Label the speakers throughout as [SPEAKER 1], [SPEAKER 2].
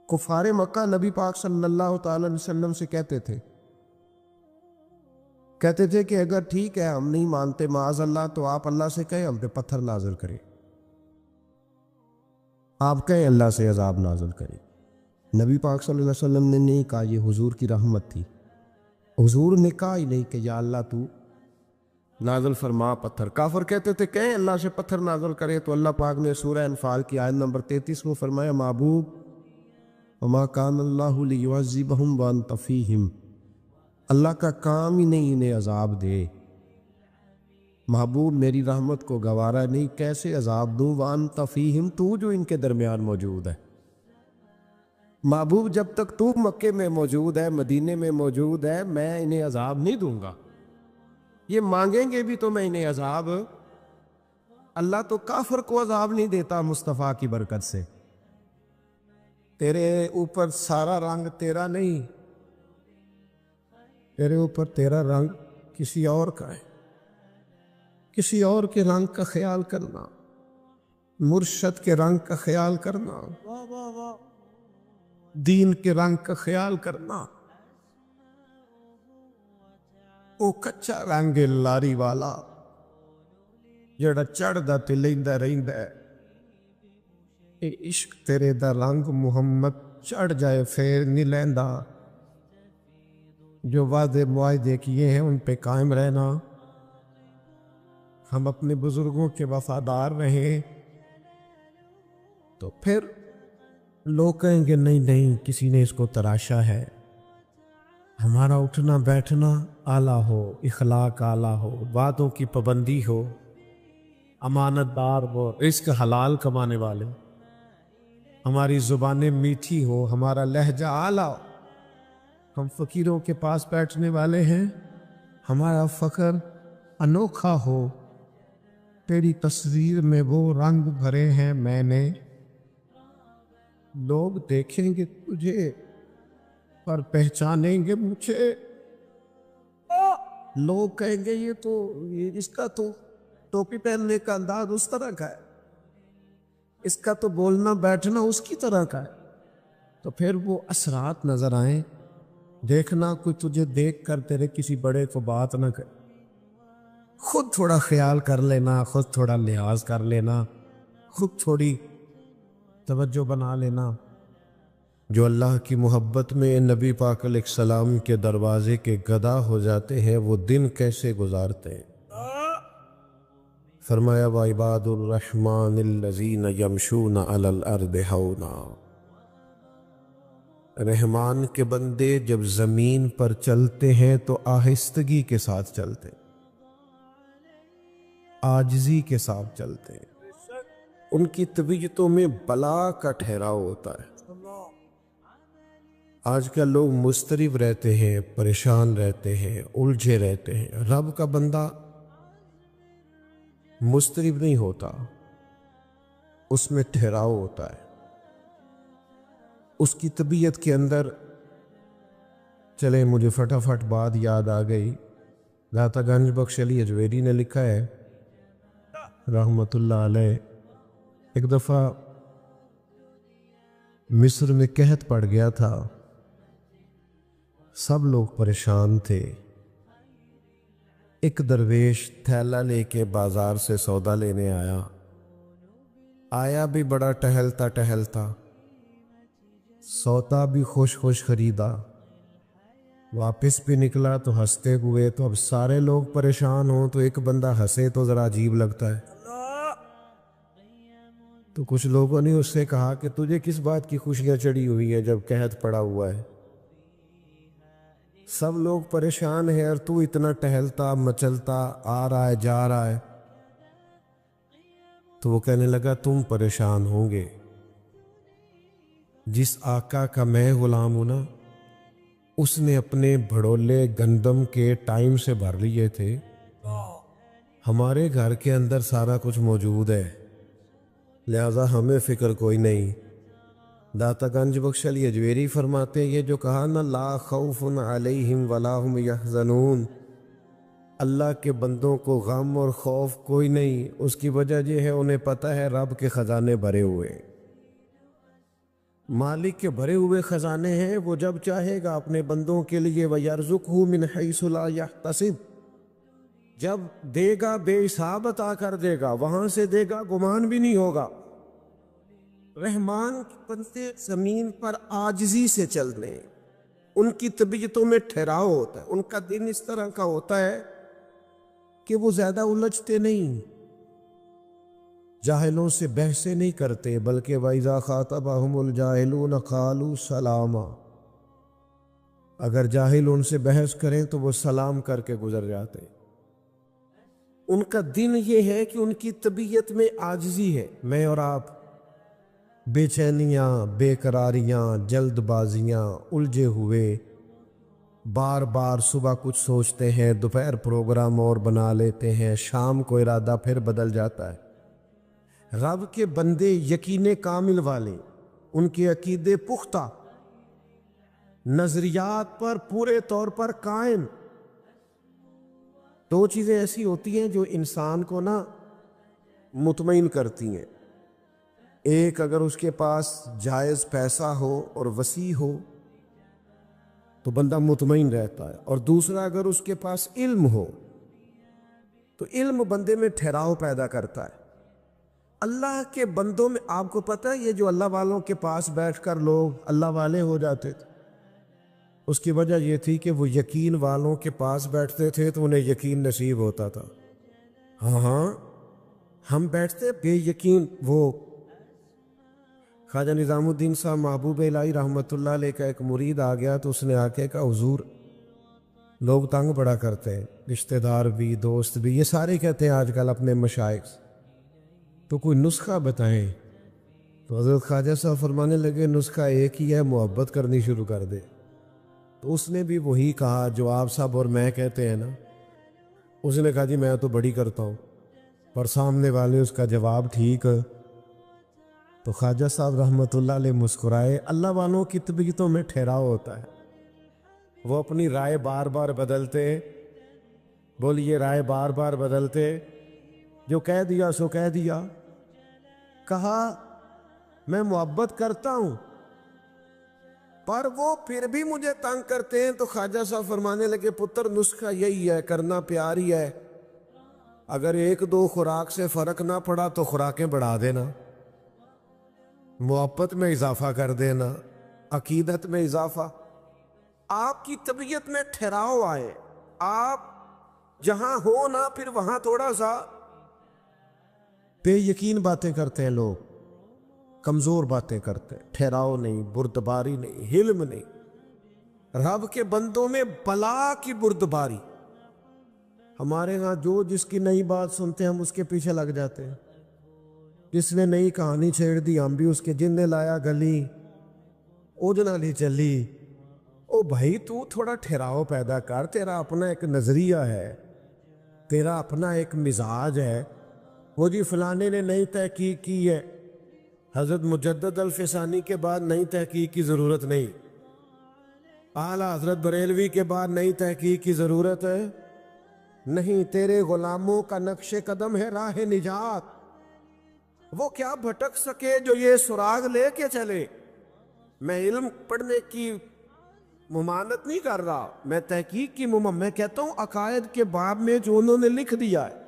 [SPEAKER 1] کفار مکہ نبی پاک صلی اللہ تعالی علیہ وسلم سے کہتے تھے کہ اگر ٹھیک ہے ہم نہیں مانتے معاذ اللہ تو آپ اللہ سے کہیں ہم پہ پتھر نازل کریں، آپ کہیں اللہ سے عذاب نازل کریں۔ نبی پاک صلی اللہ علیہ وسلم نے نہیں کہا، یہ حضور کی رحمت تھی۔ حضور نے کہا ہی نہیں کہ یا اللہ تو نازل فرما پتھر۔ کافر کہتے تھے کہیں اللہ سے پتھر نازل کرے، تو اللہ پاک نے سورہ انفال کی آیت نمبر 33 میں فرمایا محبوب وما کان اللہ لیعذبہم وانت فیہم، اللہ کا کام ہی نہیں انہیں عذاب دے۔ محبوب میری رحمت کو گوارا نہیں، کیسے عذاب دوں وانت فیہم، تو جو ان کے درمیان موجود ہے۔ محبوب جب تک تو مکے میں موجود ہے، مدینے میں موجود ہے، میں انہیں عذاب نہیں دوں گا۔ یہ مانگیں گے بھی تو میں انہیں عذاب، اللہ تو کافر کو عذاب نہیں دیتا مصطفیٰ کی برکت سے۔ تیرے اوپر سارا رنگ تیرا نہیں، تیرے اوپر تیرا رنگ کسی اور کا ہے۔ کسی اور کے رنگ کا خیال کرنا، مرشد کے رنگ کا خیال کرنا، دین کے رنگ کا خیال کرنا، وہ کچا رنگ لاری والا جڑا چڑھدا تے لیندا رہندا ہے۔ اے عشق تیرے دا رنگ محمد چڑھ جائے پھر نہیں لیندا۔ جو وعدے معاہدے کیے ہیں ان پہ قائم رہنا، ہم اپنے بزرگوں کے وفادار رہیں، تو پھر لوگ کہیں گے نہیں نہیں کسی نے اس کو تراشا ہے۔ ہمارا اٹھنا بیٹھنا اعلیٰ ہو، اخلاق اعلیٰ ہو، وعدوں کی پابندی ہو، امانت دار ہو، رزق حلال کمانے والے، ہماری زبانیں میٹھی ہو، ہمارا لہجہ اعلیٰ ہو، ہم فقیروں کے پاس بیٹھنے والے ہیں، ہمارا فخر انوکھا ہو، تیری تصویر میں وہ رنگ بھرے ہیں میں نے، لوگ دیکھیں گے تجھے پر پہچانیں گے مجھے۔ لوگ کہیں گے یہ اس کا تو ٹوپی پہننے کا انداز اس طرح کا ہے، اس کا تو بولنا بیٹھنا اس کی طرح کا ہے۔ تو پھر وہ اثرات نظر آئیں، دیکھنا کوئی تجھے دیکھ کر تیرے کسی بڑے کو بات نہ کرے، خود تھوڑا خیال کر لینا، خود تھوڑا لحاظ کر لینا، خود تھوڑی توجہ بنا لینا۔ جو اللہ کی محبت میں نبی پاک علیہ السلام کے دروازے کے گدا ہو جاتے ہیں وہ دن کیسے گزارتے ہیں۔ فرمایا وَعِبَادُ الرَّحْمَنِ الَّذِينَ يَمْشُونَ عَلَى الْأَرْضِ هَوْنًا، رحمان کے بندے جب زمین پر چلتے ہیں تو آہستگی کے ساتھ چلتے، عاجزی کے ساتھ چلتے ہیں، ان کی طبیعتوں میں بلا کا ٹھہراؤ ہوتا ہے۔ آج کل لوگ مضطرب رہتے ہیں، پریشان رہتے ہیں، الجھے رہتے ہیں۔ رب کا بندہ مضطرب نہیں ہوتا، اس میں ٹھہراؤ ہوتا ہے، اس کی طبیعت کے اندر۔ چلے مجھے فٹافٹ بات یاد آ گئی، داتا گنج بخش علی اجویری نے لکھا ہے رحمت اللہ علیہ، ایک دفعہ مصر میں قحط پڑ گیا تھا، سب لوگ پریشان تھے۔ ایک درویش تھیلا لے کے بازار سے سودا لینے آیا بھی بڑا ٹہلتا، سودا بھی خوش خریدا، واپس بھی نکلا تو ہنستے ہوئے۔ تو اب سارے لوگ پریشان ہوں تو ایک بندہ ہنسے تو ذرا عجیب لگتا ہے۔ تو کچھ لوگوں نے اس سے کہا کہ تجھے کس بات کی خوشیاں چڑھی ہوئی ہیں جب قحط پڑا ہوا ہے، سب لوگ پریشان ہیں اور تو اتنا ٹہلتا مچلتا آ رہا ہے جا رہا ہے۔ تو وہ کہنے لگا تم پریشان ہوں گے، جس آقا کا میں غلام ہوں نا، اس نے اپنے بھڑولے گندم کے ٹائم سے بھر لیے تھے، ہمارے گھر کے اندر سارا کچھ موجود ہے، لہذا ہمیں فکر کوئی نہیں۔ داتا گنج بخش علی اجویری فرماتے ہیں یہ جو کہا نا لا خوف علیہم ولا هم یحزنون، اللہ کے بندوں کو غم اور خوف کوئی نہیں، اس کی وجہ یہ ہے انہیں پتہ ہے رب کے خزانے بھرے ہوئے۔ مالک کے بھرے ہوئے خزانے ہیں، وہ جب چاہے گا اپنے بندوں کے لیے وَيَرْزُقْهُ مِنْ حَيْثُ لَا يَحْتَسِبُ، جب دے گا بے حساب عطا کر دے گا، وہاں سے دے گا گمان بھی نہیں ہوگا۔ رحمان کے بندے زمین پر عاجزی سے چلتے ہیں، ان کی طبیعتوں میں ٹھہراؤ ہوتا ہے، ان کا دن اس طرح کا ہوتا ہے کہ وہ زیادہ الجھتے نہیں، جاہلوں سے بحثیں نہیں کرتے، بلکہ وَإِذَا خَاطَبَهُمُ الْجَاهِلُونَ قَالُوا سَلَامًا، اگر جاہل ان سے بحث کریں تو وہ سلام کر کے گزر جاتے ہیں۔ ان کا دن یہ ہے کہ ان کی طبیعت میں عاجزی ہے۔ میں اور آپ بے چینیاں، بے قراریاں، جلد بازیاں، الجھے ہوئے، بار بار صبح کچھ سوچتے ہیں، دوپہر پروگرام اور بنا لیتے ہیں، شام کو ارادہ پھر بدل جاتا ہے۔ رب کے بندے یقین کامل والے، ان کے عقیدے پختہ، نظریات پر پورے طور پر قائم۔ دو چیزیں ایسی ہوتی ہیں جو انسان کو مطمئن کرتی ہیں، ایک اگر اس کے پاس جائز پیسہ ہو اور وسیع ہو تو بندہ مطمئن رہتا ہے، اور دوسرا اگر اس کے پاس علم ہو تو علم بندے میں ٹھہراؤ پیدا کرتا ہے۔ اللہ کے بندوں میں آپ کو پتہ ہے یہ جو اللہ والوں کے پاس بیٹھ کر لوگ اللہ والے ہو جاتے تھے، اس کی وجہ یہ تھی کہ وہ یقین والوں کے پاس بیٹھتے تھے تو انہیں یقین نصیب ہوتا تھا۔ ہاں ہم بیٹھتے بے یقین۔ وہ خواجہ نظام الدین صاحب محبوب الہی رحمۃ اللہ علیہ کا ایک مرید آ گیا تو اس نے آ کے کہا حضور لوگ تنگ بڑا کرتے ہیں، رشتہ دار بھی، دوست بھی، یہ سارے کہتے ہیں آج کل اپنے مشائخ سے، تو کوئی نسخہ بتائیں۔ تو حضرت خواجہ صاحب فرمانے لگے نسخہ ایک ہی ہے، محبت کرنی شروع کر دے۔ تو اس نے بھی وہی کہا جو آپ صاحب اور میں کہتے ہیں نا۔ اس نے کہا جی میں تو بڑی کرتا ہوں، پر سامنے والے اس کا جواب ٹھیک۔ تو خواجہ صاحب رحمۃ اللہ علیہ مسکرائے۔ اللہ والوں کی طبیعتوں میں ٹھہراؤ ہوتا ہے، وہ اپنی رائے بار بار بدلتے، بولیے رائے بار بار بدلتے، جو کہہ دیا سو کہہ دیا۔ کہا میں محبت کرتا ہوں پر وہ پھر بھی مجھے تنگ کرتے ہیں، تو خواجہ صاحب فرمانے لگے پتر نسخہ یہی ہے، کرنا پیار ہی ہے، اگر ایک دو خوراک سے فرق نہ پڑا تو خوراکیں بڑھا دینا، محبت میں اضافہ کر دینا، عقیدت میں اضافہ۔ آپ کی طبیعت میں ٹھہراؤ آئے، آپ جہاں ہو نا پھر وہاں تھوڑا سا بے یقین باتیں کرتے ہیں لوگ، کمزور باتیں کرتے ہیں، ٹھہراؤ نہیں، بردباری نہیں، حلم نہیں۔ رب کے بندوں میں بلا کی بردباری۔ ہمارے ہاں جو جس کی نئی بات سنتے ہیں ہم اس کے پیچھے لگ جاتے ہیں، جس نے نئی کہانی چھیڑ دی ہم بھی اس کے، جن نے لایا گلی اوجنا لی چلی۔ او بھائی تو تھوڑا ٹھہراؤ پیدا کر، تیرا اپنا ایک نظریہ ہے، تیرا اپنا ایک مزاج ہے۔ وہ جی فلانے نے نئی تحقیق کی ہے، حضرت مجدد الفسانی کے بعد نئی تحقیق کی ضرورت نہیں، اعلیٰ حضرت بریلوی کے بعد نئی تحقیق کی ضرورت ہے نہیں۔ تیرے غلاموں کا نقش قدم ہے راہ نجات، وہ کیا بھٹک سکے جو یہ سراغ لے کے چلے۔ میں علم پڑھنے کی ممانت نہیں کر رہا، میں تحقیق کی میں کہتا ہوں عقائد کے باب میں جو انہوں نے لکھ دیا ہے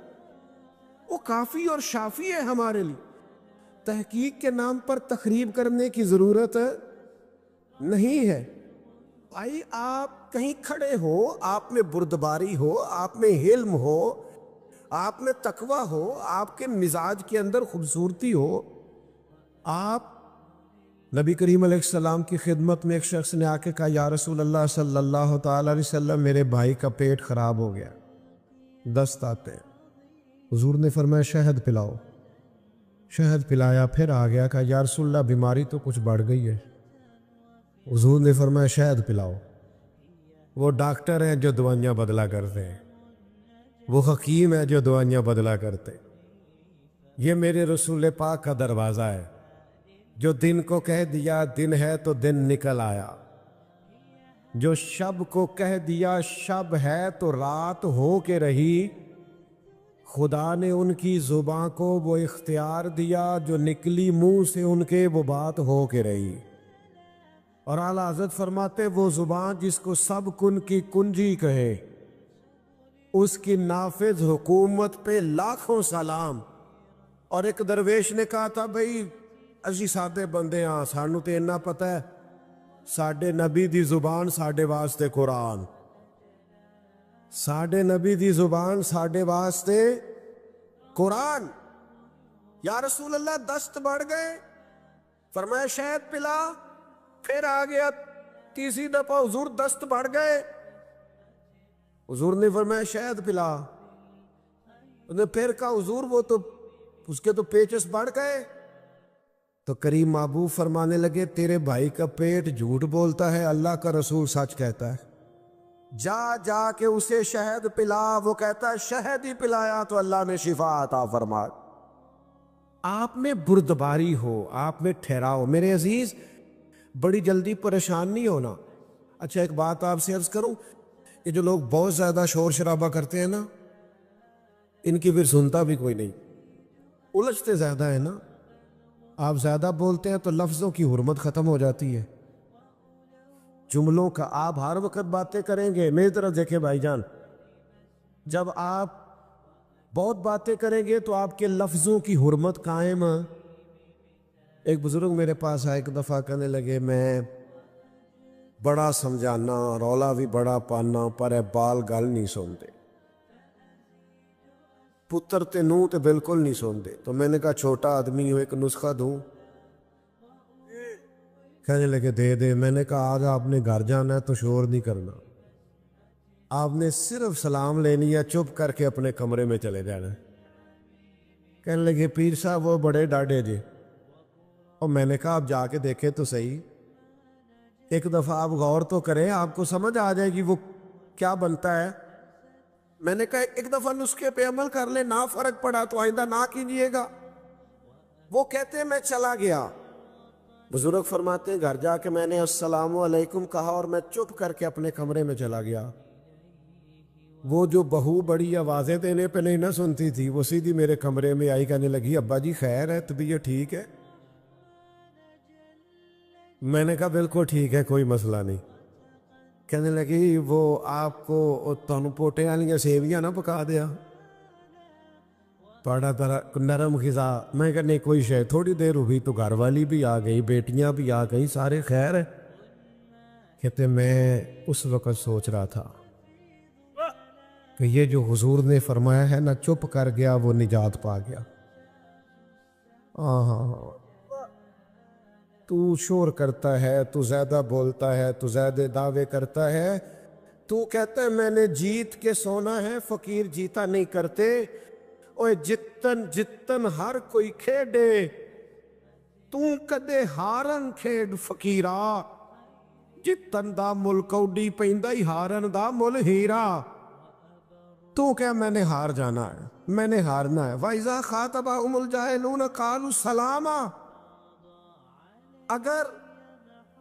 [SPEAKER 1] وہ کافی اور شافی ہے ہمارے لیے۔ تحقیق کے نام پر تخریب کرنے کی ضرورت نہیں ہے۔ بھائی آپ کہیں کھڑے ہو، آپ میں بردباری ہو، آپ میں حلم ہو، آپ میں تقوی ہو، آپ کے مزاج کے اندر خوبصورتی ہو۔ آپ نبی کریم علیہ السلام کی خدمت میں ایک شخص نے آ کے کہا یا رسول اللہ صلی اللہ تعالی علیہ وسلم میرے بھائی کا پیٹ خراب ہو گیا، دست آتے ہیں۔ حضور نے فرمایا شہد پلاؤ۔ شہد پلایا، پھر آ گیا، کہا یا رسول اللہ بیماری تو کچھ بڑھ گئی ہے۔ حضور نے فرمایا شہد پلاؤ۔ وہ ڈاکٹر ہیں جو دوائیاں بدلا کرتے ہیں، وہ حکیم ہے جو دوائیاں بدلا کرتے۔ یہ میرے رسول پاک کا دروازہ ہے، جو دن کو کہہ دیا دن ہے تو دن نکل آیا، جو شب کو کہہ دیا شب ہے تو رات ہو کے رہی۔ خدا نے ان کی زبان کو وہ اختیار دیا جو نکلی منہ سے ان کے وہ بات ہو کے رہی۔ اور اعلیٰ حضرت فرماتے وہ زبان جس کو سب کن کی کنجی کہے اس کی نافذ حکومت پہ لاکھوں سلام۔ اور ایک درویش نے کہا تھا بھئی اسی سادے بندے ہاں سانو تے اتنا پتہ ہے ساڈے نبی دی زبان ساڈے واسطے قرآن، ساڈے نبی دی زبان ساڈے واسطے قرآن۔ یا رسول اللہ دست بڑھ گئے، فرمایا شہد پلا، پھر آ گیا تیسری دفعہ حضور دست بڑھ گئے، حضور نے فرمایا شہد پلا، انہوں نے پھر کہا حضور وہ تو اس کے تو پیچس بڑھ گئے، تو کریم محبوب فرمانے لگے تیرے بھائی کا پیٹ جھوٹ بولتا ہے، اللہ کا رسول سچ کہتا ہے، جا جا کے اسے شہد پلا، وہ کہتا ہے شہد ہی پلایا تو اللہ نے شفا عطا فرما۔ آپ میں بردباری ہو، آپ میں ٹھہراؤ میرے عزیز، بڑی جلدی پریشان نہیں ہونا۔ اچھا ایک بات آپ سے عرض کروں، یہ جو لوگ بہت زیادہ شور شرابہ کرتے ہیں نا، ان کی پھر سنتا بھی کوئی نہیں، الجھتے زیادہ ہیں نا، آپ زیادہ بولتے ہیں تو لفظوں کی حرمت ختم ہو جاتی ہے، جملوں کا۔ آپ ہر وقت باتیں کریں گے، میری طرف دیکھیں بھائی جان، جب آپ بہت باتیں کریں گے تو آپ کے لفظوں کی حرمت قائم۔ ایک بزرگ میرے پاس آئے، ایک دفعہ کہنے لگے میں بڑا سمجھانا، رولا بھی بڑا پانا، پر اے بال گل نہیں سنتے، پتر تے نوں تے بالکل نہیں سنتے۔ تو میں نے کہا چھوٹا آدمی ہوں، ایک نسخہ دوں؟ کہنے لگے دے دے۔ میں نے کہا آج آپ نے گھر جانا ہے تو شور نہیں کرنا، آپ نے صرف سلام لینی ہے، چپ کر کے اپنے کمرے میں چلے جانا ہے۔ کہنے لگے پیر صاحب وہ بڑے ڈاڈے جی، اور میں نے کہا آپ جا کے دیکھیں تو صحیح، ایک دفعہ آپ غور تو کریں، آپ کو سمجھ آ جائے گی وہ کیا بنتا ہے۔ میں نے کہا ایک دفعہ نسخے پہ عمل کر لیں، نہ فرق پڑا تو آئندہ نہ کیجیے گا۔ وہ کہتے ہیں میں چلا گیا، بزرگ فرماتے ہیں گھر جا کے میں نے السلام علیکم کہا اور میں چپ کر کے اپنے کمرے میں چلا گیا۔ وہ جو بہو بڑی آوازیں دینے پہ نہیں نہ سنتی تھی، وہ سیدھی میرے کمرے میں آئی، کہنے لگی ابا جی خیر ہے، طبیعت ٹھیک ہے؟ میں نے کہا بالکل ٹھیک ہے، کوئی مسئلہ نہیں۔ کہنے لگی وہ آپ کو تانوں پوٹے والیاں سیویاں نہ پکا دیا، بڑا نرم غذا۔ میں کہا نہیں کوئی شے، تھوڑی دیر ہوئی تو گھر والی بھی آ گئی، بیٹیاں بھی آ گئی، سارے خیر ہے؟ کہتے میں اس وقت سوچ رہا تھا کہ یہ جو حضور نے فرمایا ہے نا چپ کر گیا وہ نجات پا گیا۔ ہاں تو شور کرتا ہے، تو زیادہ بولتا ہے، تو زیادہ دعوے کرتا ہے، تو کہتا ہے میں نے جیت کے سونا ہے، فقیر جیتا نہیں کرتے۔ اوے جتن جتن ہر کوئی کھیڈے، تو کدے ہارن کھیڈ فقیرا، جتن دا مل کوڈی پیندا ہی ہارن دا مل ہیرا۔ تو کیا میں نے ہار جانا ہے، میں نے ہارنا ہے۔ وَإِذَا خَاطَبَهُمُ الْجَاهِلُونَ قَالُوا سَلَامًا،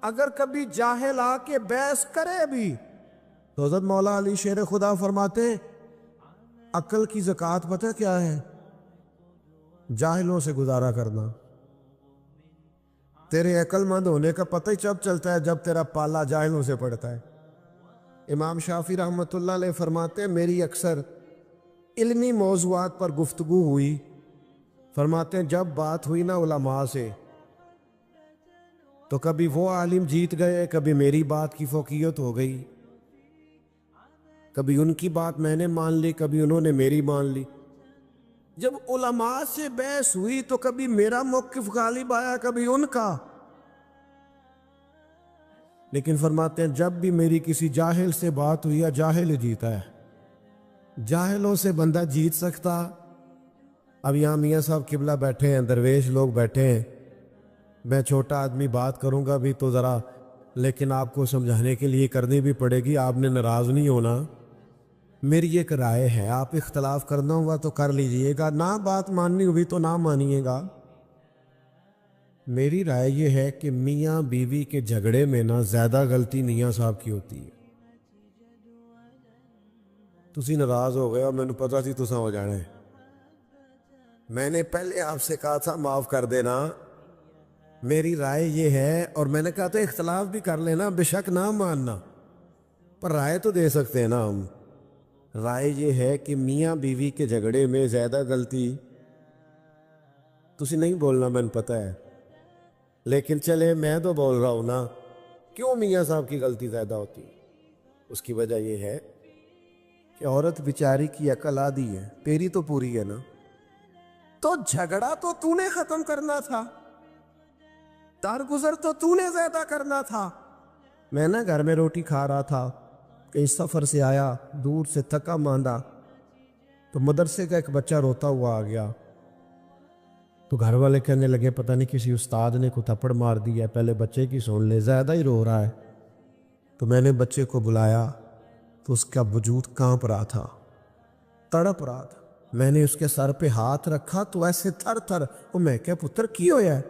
[SPEAKER 1] اگر کبھی جاہل آ کے بحث کرے بھی تو حضرت مولا علی شیر خدا فرماتے ہیں عقل کی زکوٰۃ پتہ کیا ہے؟ جاہلوں سے گزارا کرنا۔ تیرے عقل مند ہونے کا پتہ ہی جب چلتا ہے جب تیرا پالا جاہلوں سے پڑتا ہے۔ امام شافعی رحمۃ اللہ علیہ فرماتے ہیں میری اکثر علمی موضوعات پر گفتگو ہوئی، فرماتے ہیں جب بات ہوئی نا علماء سے تو کبھی وہ عالم جیت گئے، کبھی میری بات کی فوقیت ہو گئی، کبھی ان کی بات میں نے مان لی، کبھی انہوں نے میری مان لی۔ جب علماء سے بحث ہوئی تو کبھی میرا موقف غالب آیا، کبھی ان کا۔ لیکن فرماتے ہیں جب بھی میری کسی جاہل سے بات ہوئی ہے، جاہل ہی جیتا ہے، جاہلوں سے بندہ جیت سکتا۔ اب یہاں میاں صاحب قبلہ بیٹھے ہیں، درویش لوگ بیٹھے ہیں، میں چھوٹا آدمی بات کروں گا بھی تو ذرا، لیکن آپ کو سمجھانے کے لیے کرنی بھی پڑے گی، آپ نے ناراض نہیں ہونا۔ میری ایک رائے ہے، آپ اختلاف کرنا ہوا تو کر لیجئے گا، نہ بات ماننی ہوئی تو نہ مانیے گا۔ میری رائے یہ ہے کہ میاں بیوی کے جھگڑے میں نہ زیادہ غلطی میاں صاحب کی ہوتی ہے۔ تسی ناراض ہو گئے اور میں نے پتا سی تساں ہو جانا ہے، میں نے پہلے آپ سے کہا تھا معاف کر دینا، میری رائے یہ ہے، اور میں نے کہا تو اختلاف بھی کر لینا، بے شک نہ ماننا، پر رائے تو دے سکتے ہیں نا ہم۔ رائے یہ ہے کہ میاں بیوی کے جھگڑے میں زیادہ غلطی تسی نہیں بولنا، میں نے پتہ ہے، لیکن چلے میں تو بول رہا ہوں نا، کیوں میاں صاحب کی غلطی زیادہ ہوتی ہے؟ اس کی وجہ یہ ہے کہ عورت بیچاری کی عقل آدھی ہے، تیری تو پوری ہے نا، تو جھگڑا تو نے ختم کرنا تھا، درگزر تو نے زیادہ کرنا تھا۔ میں نا گھر میں روٹی کھا رہا تھا، کہیں سفر سے آیا، دور سے تھکا ماندہ، تو مدرسے کا ایک بچہ روتا ہوا آ گیا، تو گھر والے کہنے لگے پتہ نہیں کسی استاد نے کو تھپڑ مار دیا ہے، پہلے بچے کی سن لے، زیادہ ہی رو رہا ہے۔ تو میں نے بچے کو بلایا تو اس کا وجود کانپ رہا تھا، تڑپ رہا تھا۔ میں نے اس کے سر پہ ہاتھ رکھا تو ایسے تھر تھر، وہ میں کہا پتر کی ہویا ہے؟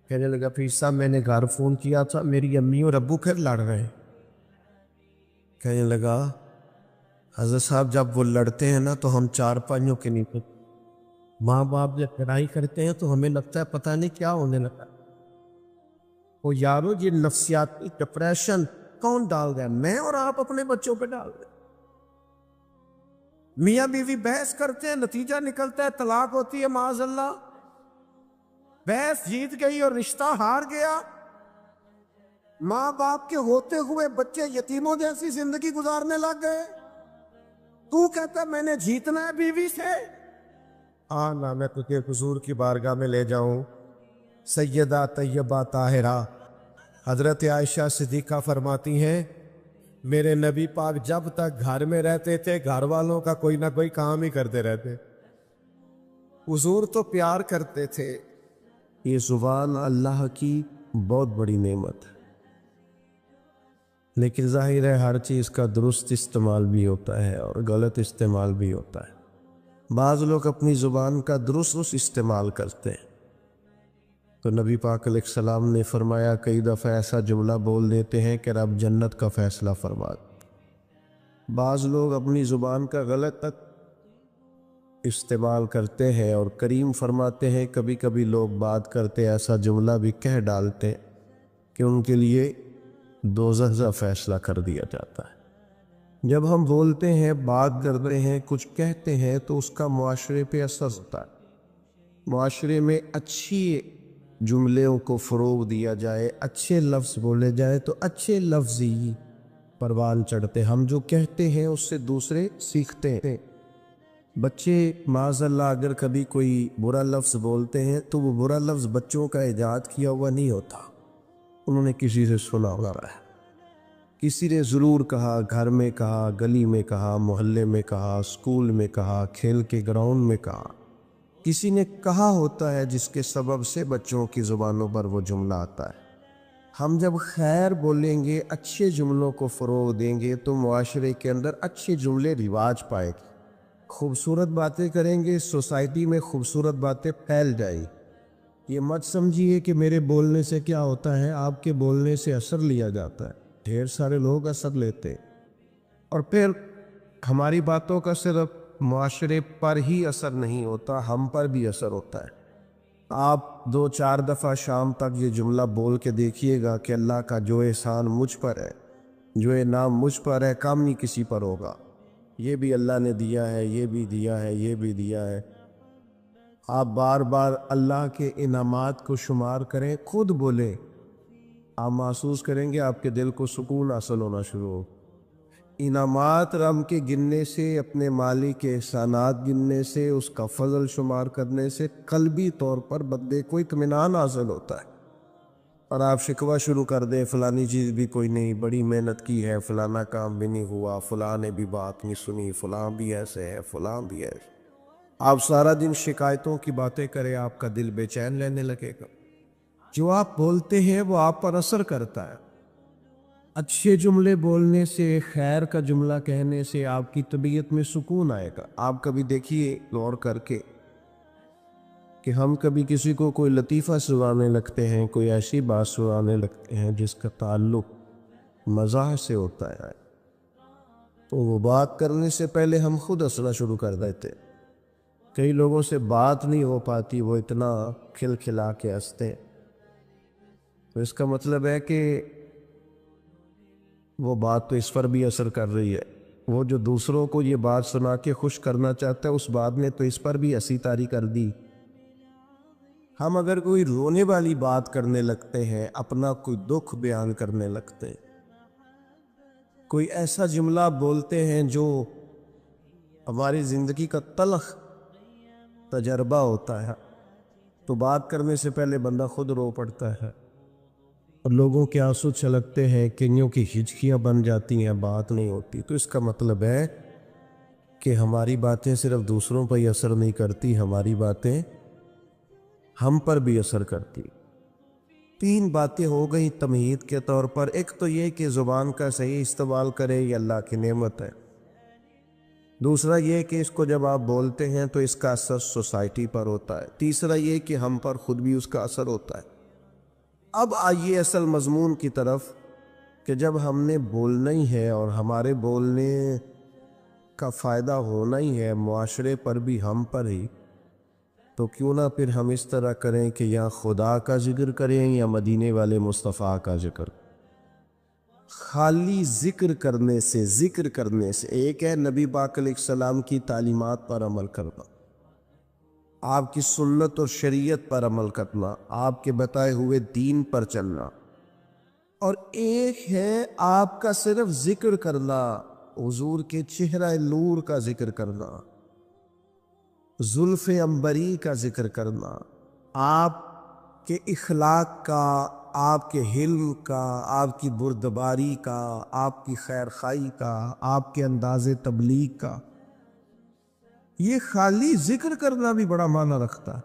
[SPEAKER 1] کہنے لگا پھر صاحب میں نے گھر فون کیا تھا، میری امی اور ابو پھر لڑ رہے ہیں۔ کہنے لگا حضرت صاحب جب وہ لڑتے ہیں نا تو ہم چار پائیوں کے نیچے، ماں باپ جب لڑائی کرتے ہیں تو ہمیں لگتا ہے پتہ نہیں کیا ہونے لگا۔ وہ یارو یہ نفسیاتی ڈپریشن کون ڈال دیا؟ میں اور آپ اپنے بچوں پہ ڈال دیں۔ میاں بیوی بحث کرتے ہیں، نتیجہ نکلتا ہے طلاق ہوتی ہے معاذ اللہ، بحث جیت گئی اور رشتہ ہار گیا، ماں باپ کے ہوتے ہوئے بچے یتیموں جیسی زندگی گزارنے لگ گئے۔ تو کہتا ہے میں نے جیتنا ہے بیوی سے؟ نہ میں تجھے حضور کی بارگاہ میں لے جاؤں، سیدہ طیبہ طاہرہ حضرت عائشہ صدیقہ فرماتی ہیں میرے نبی پاک جب تک گھر میں رہتے تھے گھر والوں کا کوئی نہ کوئی کام ہی کرتے رہتے، حضور تو پیار کرتے تھے۔ یہ زبان اللہ کی بہت بڑی نعمت ہے، لیکن ظاہر ہے ہر چیز کا درست استعمال بھی ہوتا ہے اور غلط استعمال بھی ہوتا ہے۔ بعض لوگ اپنی زبان کا درست استعمال کرتے ہیں، تو نبی پاک علیہ السلام نے فرمایا کئی دفعہ ایسا جملہ بول دیتے ہیں کہ رب جنت کا فیصلہ فرما دے۔ بعض لوگ اپنی زبان کا غلط تک استعمال کرتے ہیں، اور کریم فرماتے ہیں کبھی کبھی لوگ بات کرتے ایسا جملہ بھی کہہ ڈالتے کہ ان کے لیے دوزخ کا فیصلہ کر دیا جاتا ہے۔ جب ہم بولتے ہیں، بات کرتے ہیں، کچھ کہتے ہیں تو اس کا معاشرے پہ اثر ہوتا ہے۔ معاشرے میں اچھی جملوں کو فروغ دیا جائے، اچھے لفظ بولے جائے تو اچھے لفظ ہی پروان چڑھتے، ہم جو کہتے ہیں اس سے دوسرے سیکھتے ہیں۔ بچے معاذ اللہ اگر کبھی کوئی برا لفظ بولتے ہیں تو وہ برا لفظ بچوں کا ایجاد کیا ہوا نہیں ہوتا، انہوں نے کسی سے سنا ہوگا، کسی نے ضرور کہا، گھر میں کہا، گلی میں کہا، محلے میں کہا، اسکول میں کہا، کھیل کے گراؤنڈ میں کہا، کسی نے کہا ہوتا ہے جس کے سبب سے بچوں کی زبانوں پر وہ جملہ آتا ہے۔ ہم جب خیر بولیں گے، اچھے جملوں کو فروغ دیں گے تو معاشرے کے اندر اچھے جملے رواج پائے گے، خوبصورت باتیں کریں گے، سوسائٹی میں خوبصورت باتیں پھیل جائیں۔ یہ مت سمجھیے کہ میرے بولنے سے کیا ہوتا ہے، آپ کے بولنے سے اثر لیا جاتا ہے، ڈھیر سارے لوگ اثر لیتے ہیں، اور پھر ہماری باتوں کا صرف معاشرے پر ہی اثر نہیں ہوتا، ہم پر بھی اثر ہوتا ہے۔ آپ 2-4 دفعہ شام تک یہ جملہ بول کے دیکھیے گا کہ اللہ کا جو احسان مجھ پر ہے، جو انعام مجھ پر ہے، کام نہیں کسی پر ہوگا، یہ بھی اللہ نے دیا ہے، یہ بھی دیا ہے، یہ بھی دیا ہے۔ آپ بار بار اللہ کے انعامات کو شمار کریں، خود بولیں، آپ محسوس کریں گے آپ کے دل کو سکون حاصل ہونا شروع ہو۔ انعامات رب کے گننے سے، اپنے مالک کے احسانات گننے سے، اس کا فضل شمار کرنے سے قلبی طور پر بندے کو اطمینان حاصل ہوتا ہے۔ اور آپ شکوہ شروع کر دیں فلانی چیز بھی کوئی نہیں، بڑی محنت کی ہے، فلانا کام بھی نہیں ہوا، فلاں نے بھی بات نہیں سنی، فلاں بھی ایسے ہے، فلاں بھی ایسے، آپ سارا دن شکایتوں کی باتیں کریں، آپ کا دل بے چین رہنے لگے گا۔ جو آپ بولتے ہیں وہ آپ پر اثر کرتا ہے۔ اچھے جملے بولنے سے، خیر کا جملہ کہنے سے آپ کی طبیعت میں سکون آئے گا۔ آپ کبھی دیکھیے غور کر کے کہ ہم کبھی کسی کو کوئی لطیفہ سنانے لگتے ہیں، کوئی ایسی بات سنانے لگتے ہیں جس کا تعلق مزاح سے ہوتا ہے، تو وہ بات کرنے سے پہلے ہم خود ہنسنا شروع کر دیتے۔ کئی لوگوں سے بات نہیں ہو پاتی، وہ اتنا کھلکھلا کے ہنستے ہیں۔ تو اس کا مطلب ہے کہ وہ بات تو اس پر بھی اثر کر رہی ہے. وہ جو دوسروں کو یہ بات سنا کے خوش کرنا چاہتا ہے اس بات نے تو اس پر بھی اسی طاری کر دی. ہم اگر کوئی رونے والی بات کرنے لگتے ہیں، اپنا کوئی دکھ بیان کرنے لگتے ہیں، کوئی ایسا جملہ بولتے ہیں جو ہماری زندگی کا تلخ تجربہ ہوتا ہے، تو بات کرنے سے پہلے بندہ خود رو پڑتا ہے اور لوگوں کے آنسو چھلکتے ہیں، کئیوں کی ہچکیاں بن جاتی ہیں، بات نہیں ہوتی. تو اس کا مطلب ہے کہ ہماری باتیں صرف دوسروں پر ہی اثر نہیں کرتی، ہماری باتیں ہم پر بھی اثر کرتی. 3 باتیں ہو گئی تمہید کے طور پر. ایک تو یہ کہ زبان کا صحیح استعمال کرے، یہ اللہ کی نعمت ہے. دوسرا یہ کہ اس کو جب آپ بولتے ہیں تو اس کا اثر سوسائٹی پر ہوتا ہے. تیسرا یہ کہ ہم پر خود بھی اس کا اثر ہوتا ہے. اب آئیے اصل مضمون کی طرف کہ جب ہم نے بولنا ہی ہے اور ہمارے بولنے کا فائدہ ہونا ہی ہے معاشرے پر بھی ہم پر ہی، تو کیوں نہ پھر ہم اس طرح کریں کہ یا خدا کا ذکر کریں یا مدینے والے مصطفیٰ کا ذکر. خالی ذکر کرنے سے ایک ہے نبی پاک علیہ السلام کی تعلیمات پر عمل کرنا، آپ کی سنت اور شریعت پر عمل کرنا، آپ کے بتائے ہوئے دین پر چلنا، اور ایک ہے آپ کا صرف ذکر کرنا، حضور کے چہرہ نور کا ذکر کرنا، زلف عنبری کا ذکر کرنا، آپ کے اخلاق کا، آپ کے حلم کا، آپ کی بردباری کا، آپ کی خیر خواہی کا، آپ کے انداز تبلیغ کا. یہ خالی ذکر کرنا بھی بڑا معنی رکھتا ہے.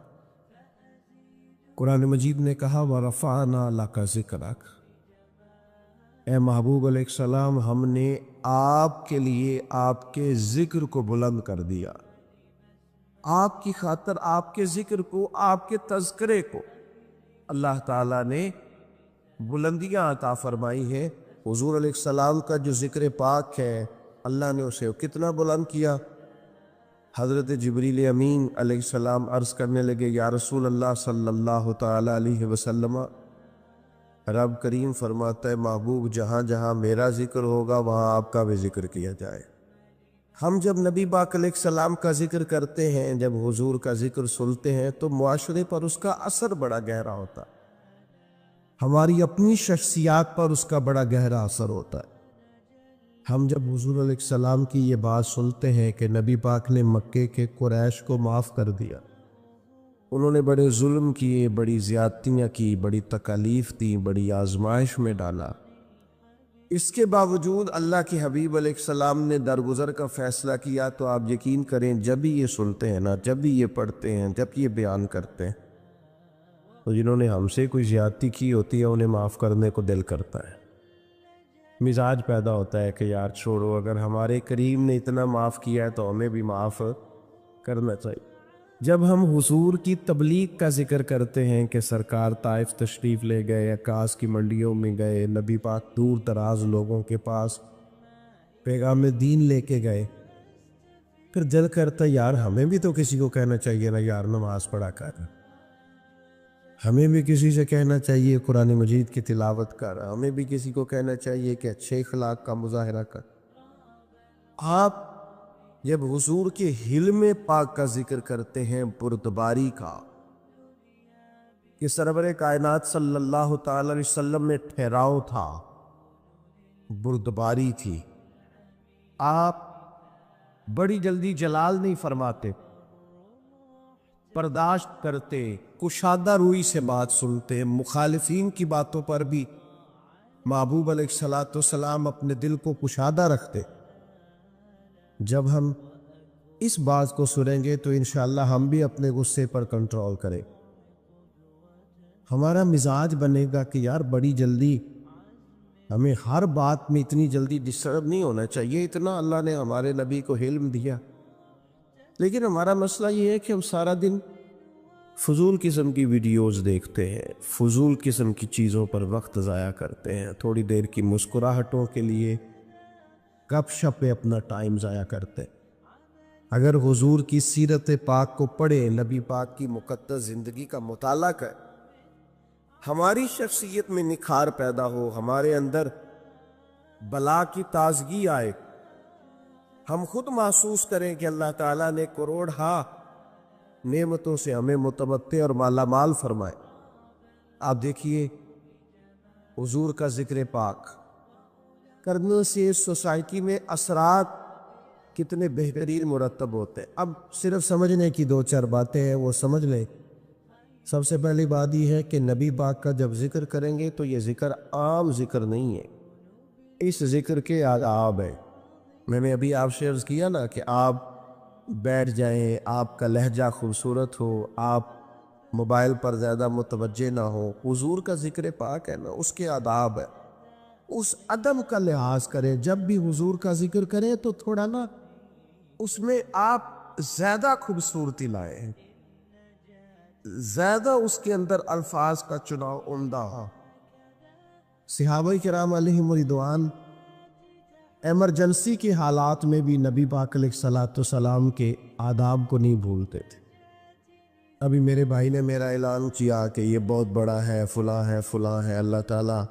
[SPEAKER 1] قرآن مجید نے کہا وَرَفَعْنَا لَكَ ذِكْرَكَ، اے محبوب علیہ السلام ہم نے آپ کے لیے آپ کے ذکر کو بلند کر دیا. آپ کی خاطر آپ کے ذکر کو، آپ کے تذکرے کو اللہ تعالیٰ نے بلندیاں عطا فرمائی ہے. حضور علیہ السلام کا جو ذکر پاک ہے اللہ نے اسے کتنا بلند کیا. حضرت جبریل امین علیہ السلام عرض کرنے لگے یا رسول اللہ صلی اللہ تعالیٰ علیہ وسلم، رب کریم فرماتا ہے محبوب جہاں جہاں میرا ذکر ہوگا وہاں آپ کا بھی ذکر کیا جائے. ہم جب نبی پاک علیہ السلام کا ذکر کرتے ہیں، جب حضور کا ذکر سنتے ہیں تو معاشرے پر اس کا اثر بڑا گہرا ہوتا ہے، ہماری اپنی شخصیات پر اس کا بڑا گہرا اثر ہوتا ہے. ہم جب حضور علیہ السلام کی یہ بات سنتے ہیں کہ نبی پاک نے مکے کے قریش کو معاف کر دیا، انہوں نے بڑے ظلم کیے، بڑی زیادتیاں کی، بڑی تکالیف دی، بڑی آزمائش میں ڈالا، اس کے باوجود اللہ کے حبیب علیہ السلام نے درگزر کا فیصلہ کیا. تو آپ یقین کریں جب بھی یہ سنتے ہیں نا، جب بھی یہ پڑھتے ہیں، جب یہ بیان کرتے ہیں، تو جنہوں نے ہم سے کوئی زیادتی کی ہوتی ہے انہیں معاف کرنے کو دل کرتا ہے. مزاج پیدا ہوتا ہے کہ یار چھوڑو، اگر ہمارے کریم نے اتنا معاف کیا ہے تو ہمیں بھی معاف کرنا چاہیے. جب ہم حضور کی تبلیغ کا ذکر کرتے ہیں کہ سرکار طائف تشریف لے گئے، عکاظ کی منڈیوں میں گئے، نبی پاک دور دراز لوگوں کے پاس پیغام دین لے کے گئے، پھر دل کرتا یار ہمیں بھی تو کسی کو کہنا چاہیے نا یار نماز پڑھا کر، ہمیں بھی کسی سے کہنا چاہیے قرآن مجید کی تلاوت کر، ہمیں بھی کسی کو کہنا چاہیے کہ اچھے اخلاق کا مظاہرہ کر. آپ جب حضور کے حلم پاک کا ذکر کرتے ہیں، بردباری کا، کہ سرور کائنات صلی اللہ تعالی علیہ وسلم میں ٹھہراؤ تھا، بردباری تھی، آپ بڑی جلدی جلال نہیں فرماتے، برداشت کرتے، کشادہ روئی سے بات سنتے، مخالفین کی باتوں پر بھی محبوب علیہ السلام اپنے دل کو کشادہ رکھتے. جب ہم اس بات کو سنیں گے تو انشاءاللہ ہم بھی اپنے غصے پر کنٹرول کریں، ہمارا مزاج بنے گا کہ یار بڑی جلدی ہمیں ہر بات میں اتنی جلدی ڈسٹرب نہیں ہونا چاہیے، اتنا اللہ نے ہمارے نبی کو علم دیا. لیکن ہمارا مسئلہ یہ ہے کہ ہم سارا دن فضول قسم کی ویڈیوز دیکھتے ہیں، فضول قسم کی چیزوں پر وقت ضائع کرتے ہیں، تھوڑی دیر کی مسکراہٹوں کے لیے گپ شپ پہ اپنا ٹائم ضائع کرتے ہیں. اگر حضور کی سیرت پاک کو پڑھیں، نبی پاک کی مقدس زندگی کا مطالعہ کریں، ہماری شخصیت میں نکھار پیدا ہو، ہمارے اندر بلا کی تازگی آئے، ہم خود محسوس کریں کہ اللہ تعالیٰ نے کروڑہا نعمتوں سے ہمیں متمتع اور مالا مال فرمائے۔ آپ دیکھیے حضور کا ذکر پاک کرنے سے سوسائٹی میں اثرات کتنے بہترین مرتب ہوتے ہیں۔ اب صرف سمجھنے کی دو چار باتیں ہیں، وہ سمجھ لیں۔ سب سے پہلی بات یہ ہے کہ نبی پاک کا جب ذکر کریں گے تو یہ ذکر عام ذکر نہیں ہے، اس ذکر کے آداب ہے۔ میں نے ابھی آپ سے عرض کیا نا کہ آپ بیٹھ جائیں، آپ کا لہجہ خوبصورت ہو، آپ موبائل پر زیادہ متوجہ نہ ہو، حضور کا ذکر پاک ہے نا، اس کے آداب ہے، اس ادب کا لحاظ کریں۔ جب بھی حضور کا ذکر کریں تو تھوڑا نا اس میں آپ زیادہ خوبصورتی لائیں، زیادہ اس کے اندر الفاظ کا چناؤ عمدہ ہو۔ صحابہ کرام علیہم رضوان ایمرجنسی کے حالات میں بھی نبی پاک علیہ الصلوۃ والسلام کے آداب کو نہیں بھولتے تھے۔ ابھی میرے بھائی نے میرا اعلان کیا کہ یہ بہت بڑا ہے، فلاں ہے، فلاں ہے۔ اللہ تعالیٰ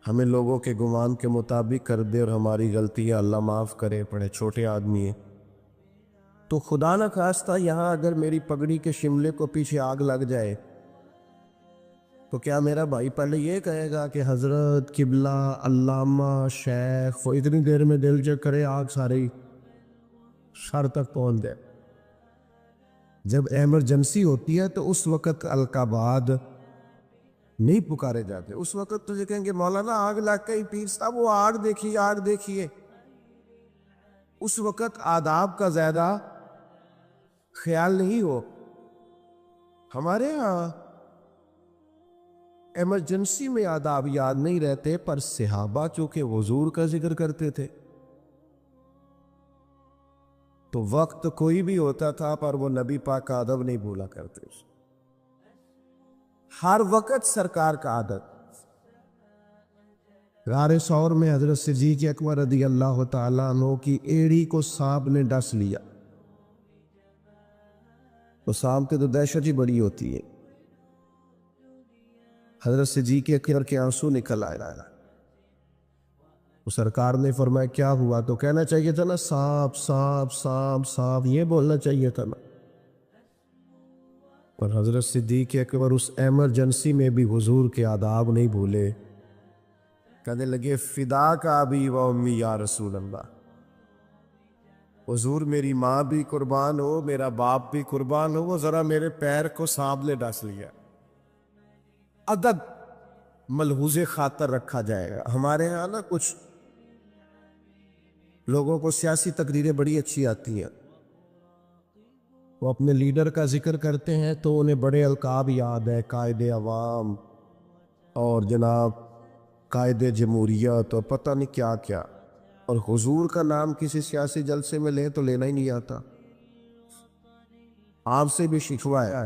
[SPEAKER 1] ہمیں لوگوں کے گمان کے مطابق کر دے اور ہماری غلطیاں اللہ معاف کرے، بڑے چھوٹے آدمی ہیں۔ تو خدا نہ خواستہ یہاں اگر میری پگڑی کے شملے کو پیچھے آگ لگ جائے تو کیا میرا بھائی پہلے یہ کہے گا کہ حضرت قبلہ علامہ شیخ، وہ اتنی دیر میں دل چیک کرے آگ ساری سر تک پہنچ دے؟ جب ایمرجنسی ہوتی ہے تو اس وقت القابات نہیں پکارے جاتے، اس وقت تو یہ کہیں گے مولانا آگ لگ گئی، پیر صاحب وہ آگ دیکھیے، آگ دیکھیے۔ اس وقت آداب کا زیادہ خیال نہیں ہو۔ ہمارے ہاں ایمرجنسی میں آداب یاد نہیں رہتے، پر صحابہ چونکہ حضور کا ذکر کرتے تھے تو وقت کوئی بھی ہوتا تھا پر وہ نبی پاک کا ادب نہیں بھولا کرتے، ہر وقت سرکار کا عادت۔ غار ثور میں حضرت صدیق اکبر رضی اللہ تعالیٰ عنہ کی ایڑی کو سانپ نے ڈس لیا، تو سانپ کی تو دہشت ہی بڑی ہوتی ہے۔ حضرت صدیق اکبر کے آنسو نکل آئے، سرکار نے فرمایا کیا ہوا؟ تو کہنا چاہیے تھا نا سانپ سانپ سانپ سانپ، یہ بولنا چاہیے تھا نا۔ پر حضرت صدیق اکبر اس ایمرجنسی میں بھی حضور کے آداب نہیں بھولے، کہنے لگے فدا کا ابی و امی یا رسول اللہ، حضور میری ماں بھی قربان ہو، میرا باپ بھی قربان ہو، وہ ذرا میرے پیر کو سانپ نے ڈس لیا۔ ادب ملحوظ خاطر رکھا جائے گا۔ ہمارے ہاں نا کچھ لوگوں کو سیاسی تقریریں بڑی اچھی آتی ہیں، وہ اپنے لیڈر کا ذکر کرتے ہیں تو انہیں بڑے القاب یاد ہے، قائد عوام اور جناب قائد جمہوریت اور پتہ نہیں کیا کیا، اور حضور کا نام کسی سیاسی جلسے میں لیں تو لینا ہی نہیں آتا۔ آپ سے بھی شکوہ ہے،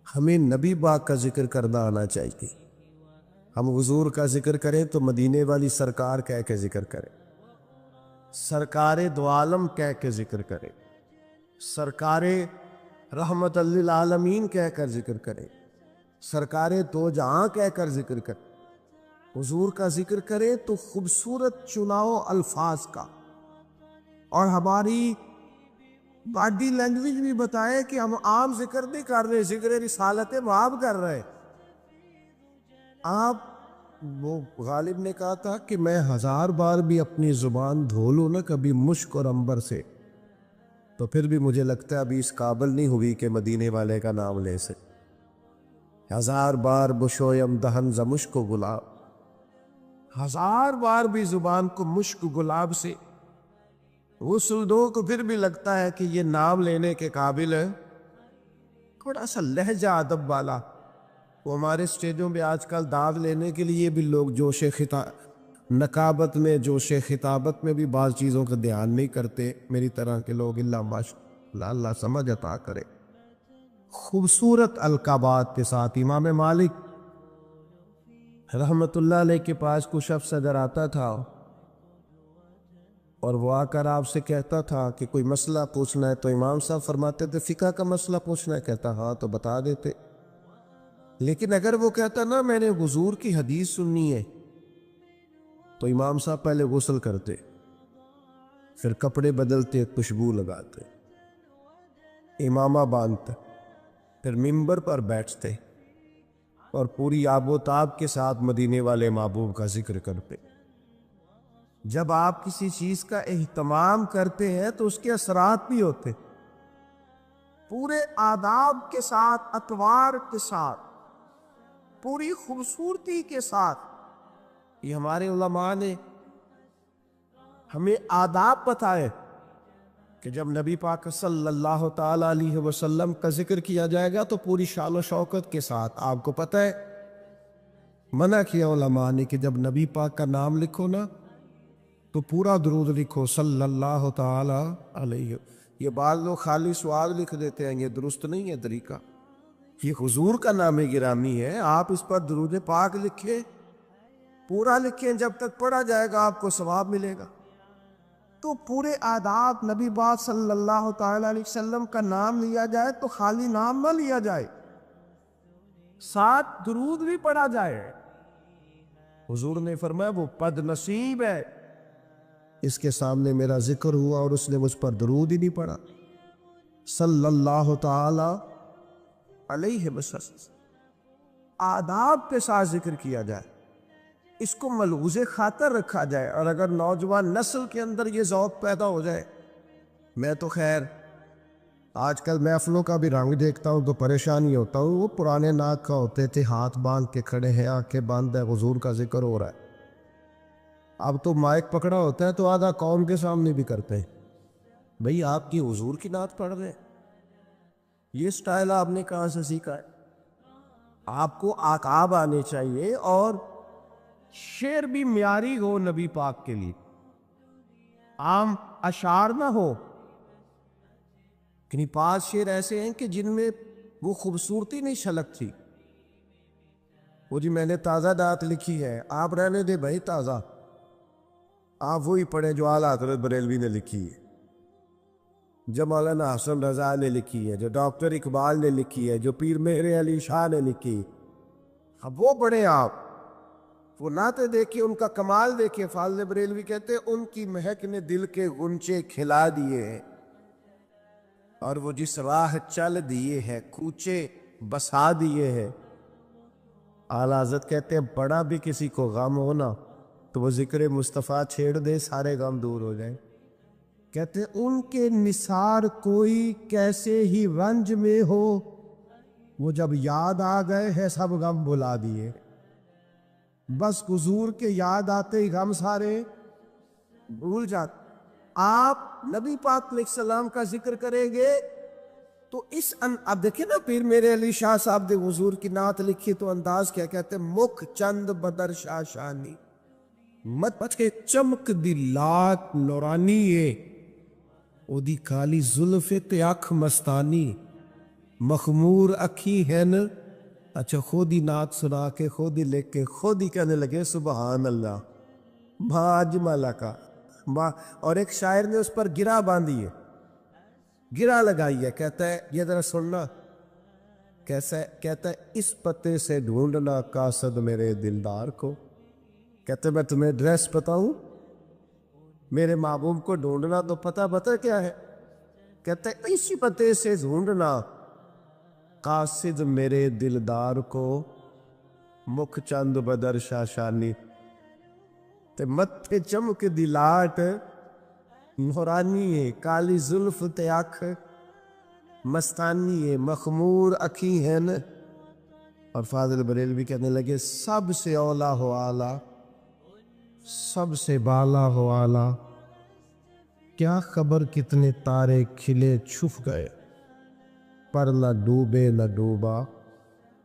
[SPEAKER 1] ہمیں نبی پاک کا ذکر کرنا آنا چاہیے۔ ہم حضور کا ذکر کریں تو مدینے والی سرکار کہہ کے ذکر کریں، سرکار دو عالم کہہ کے ذکر کریں، سرکار رحمت للعالمین کہہ کر ذکر کریں، سرکار دو جہاں کہہ کر ذکر کریں۔ حضور کا ذکر کریں تو خوبصورت چناؤ الفاظ کا، اور ہماری باڈی لینگویج بھی بتائے کہ ہم عام ذکر نہیں کر رہے، ذکر رسالت مآب کر رہے۔ آپ وہ غالب نے کہا تھا کہ میں 1000 بار بھی اپنی زبان دھو لوں نا کبھی مشک اور عنبر سے، تو پھر بھی مجھے لگتا ہے ابھی اس قابل نہیں ہوئی کہ مدینے والے کا نام لے سکے۔ 1000 بار بشویم دہن ز مشک و گلاب، 1000 بار بھی زبان کو مشک گلاب سے غسل دو کو پھر بھی لگتا ہے کہ یہ نام لینے کے قابل ہے۔ تھوڑا سا لہجہ ادب والا، وہ ہمارے اسٹیجوں پہ آج کل داد لینے کے لیے بھی لوگ جوش نقابت میں، جوش خطابت میں بھی بعض چیزوں کا دھیان نہیں کرتے، میری طرح کے لوگ۔ اللہ ماشاءاللہ، اللہ سمجھ عطا کرے۔ خوبصورت القابات کے ساتھ امام مالک رحمت اللہ علیہ کے پاس کچھ شخص اگر آتا تھا اور وہ آ کر آپ سے کہتا تھا کہ کوئی مسئلہ پوچھنا ہے، تو امام صاحب فرماتے تھے فقہ کا مسئلہ پوچھنا ہے؟ کہتا ہاں، تو بتا دیتے۔ لیکن اگر وہ کہتا نا میں نے حضور کی حدیث سننی ہے، تو امام صاحب پہلے غسل کرتے، پھر کپڑے بدلتے، خوشبو لگاتے، امامہ باندھتے، پھر ممبر پر بیٹھتے اور پوری آب و تاب کے ساتھ مدینے والے محبوب کا ذکر کرتے۔ جب آپ کسی چیز کا اہتمام کرتے ہیں تو اس کے اثرات بھی ہوتے، پورے آداب کے ساتھ، اطوار کے ساتھ، پوری خوبصورتی کے ساتھ۔ یہ ہمارے علماء نے ہمیں آداب بتائے کہ جب نبی پاک صلی اللہ تعالی علیہ وسلم کا ذکر کیا جائے گا تو پوری شان و شوکت کے ساتھ۔ آپ کو پتہ ہے منع کیا علماء نے کہ جب نبی پاک کا نام لکھو نا تو پورا درود لکھو صلی اللہ تعالی علیہ۔ یہ بعض لوگ خالی سوال لکھ دیتے ہیں، یہ درست نہیں ہے طریقہ۔ یہ حضور کا نام گرامی ہے، آپ اس پر درود پاک لکھیں، پورا لکھیں، جب تک پڑھا جائے گا آپ کو ثواب ملے گا۔ تو پورے آداب، نبی پاک صلی اللہ تعالی علیہ وسلم کا نام لیا جائے تو خالی نام نہ لیا جائے، ساتھ درود بھی پڑھا جائے۔ حضور نے فرمایا وہ بد نصیب ہے اس کے سامنے میرا ذکر ہوا اور اس نے مجھ پر درود ہی نہیں پڑھا صلی اللہ تعالی علیہ وسلم۔ آداب کے ساتھ ذکر کیا جائے، اس کو ملحوظ خاطر رکھا جائے، اور اگر نوجوان نسل کے اندر یہ ذوق پیدا ہو جائے۔ میں تو خیر آج کل محفلوں کا بھی رنگ دیکھتا ہوں تو پریشانی ہوتا ہوں، وہ پرانے ناک کا ہوتے تھے، ہاتھ باندھ کے کھڑے ہیں، آنکھیں بند ہے، حضور کا ذکر ہو رہا ہے۔ اب تو مائک پکڑا ہوتا ہے تو آدھا قوم کے سامنے بھی کرتے ہیں، بھئی آپ کی حضور کی نعت پڑھ رہے ہیں، یہ سٹائل آپ نے کہاں سے سیکھا ہے؟ آپ کو آداب آنے چاہیے، اور شعر بھی معیاری ہو نبی پاک کے لیے، عام اشعار نہ ہو۔ کنی 5 شعر ایسے ہیں کہ جن میں وہ خوبصورتی نہیں چھلکتی۔ وہ جی میں نے تازہ نعت لکھی ہے، آپ رہنے دے بھائی تازہ، آپ وہی پڑھیں جو اعلیٰ حضرت بریلوی نے لکھی ہے، جو مولانا حسن رضا نے لکھی ہے، جو ڈاکٹر اقبال نے لکھی ہے، جو پیر مہر علی شاہ نے لکھی ہے، اب وہ پڑھیں آپ۔ وہ نعتیں دیکھیں، ان کا کمال دیکھیں۔ فاضل بریلوی کہتے ہیں ان کی مہک نے دل کے غنچے کھلا دیے ہیں، اور وہ جس راہ چل دیے ہیں کوچے بسا دیے ہیں۔ اعلیٰ حضرت کہتے ہیں بڑا بھی کسی کو غم ہونا تو وہ ذکر مصطفیٰ چھیڑ دے، سارے غم دور ہو جائیں۔ کہتے ہیں ان کے نثار کوئی کیسے ہی رنج میں ہو، وہ جب یاد آ گئے ہیں سب غم بھلا دیے۔ بس حضور کے یاد آتے ہی غم سارے بھول جاتے۔ آپ نبی پاک علیہ السلام کا ذکر کریں گے تو اب دیکھیں نا پیر میرے علی شاہ صاحب نے حضور کی نعت لکھی تو انداز کیا کہتے ہیں، مکھ چند بدر شاہ شانی مت بچ کے چمک دی لاک نورانی ہے، او دی کالی زلف تے اکھ مستانی، مخمور اکھی ہیں۔ اچھا خود ہی نعت سنا کے، خود ہی لکھ کے، خود ہی کہنے لگے سبحان اللہ ما اجمل کا، اور ایک شاعر نے اس پر گرہ باندھی ہے، گرہ لگائی ہے، کہتا ہے یہ ذرا سننا کیسا ہے، کہتا ہے اس پتے سے ڈھونڈنا قاصد میرے دلدار کو۔ کہتے ہیں میں تمہیں ایڈریس بتاؤں، میرے محبوب کو ڈھونڈنا تو پتہ کیا ہے؟ کہتا ہے اسی پتے سے ڈھونڈنا قاصد میرے دلدار کو، مکھ چند بدر شاہ شانی تے متھے چمک دی لاٹ نورانی ہے، کالی زلف تے اکھ مستانی ہے، مخمور اکھی ہیں۔ اور فاضل بریلوی کہنے لگے سب سے اولا ہو اعلیٰ، سب سے بالا ہو اعلیٰ، کیا خبر کتنے تارے کھلے چھپ گئے، پر نہ ڈوبے نہ ڈوبا،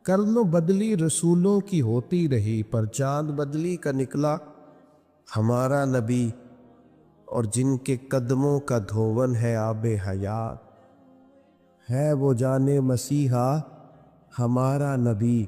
[SPEAKER 1] کر لو بدلی رسولوں کی ہوتی رہی، پر چاند بدلی کا نکلا ہمارا نبی، اور جن کے قدموں کا دھون ہے آب حیات، ہے وہ جانے مسیحا ہمارا نبی۔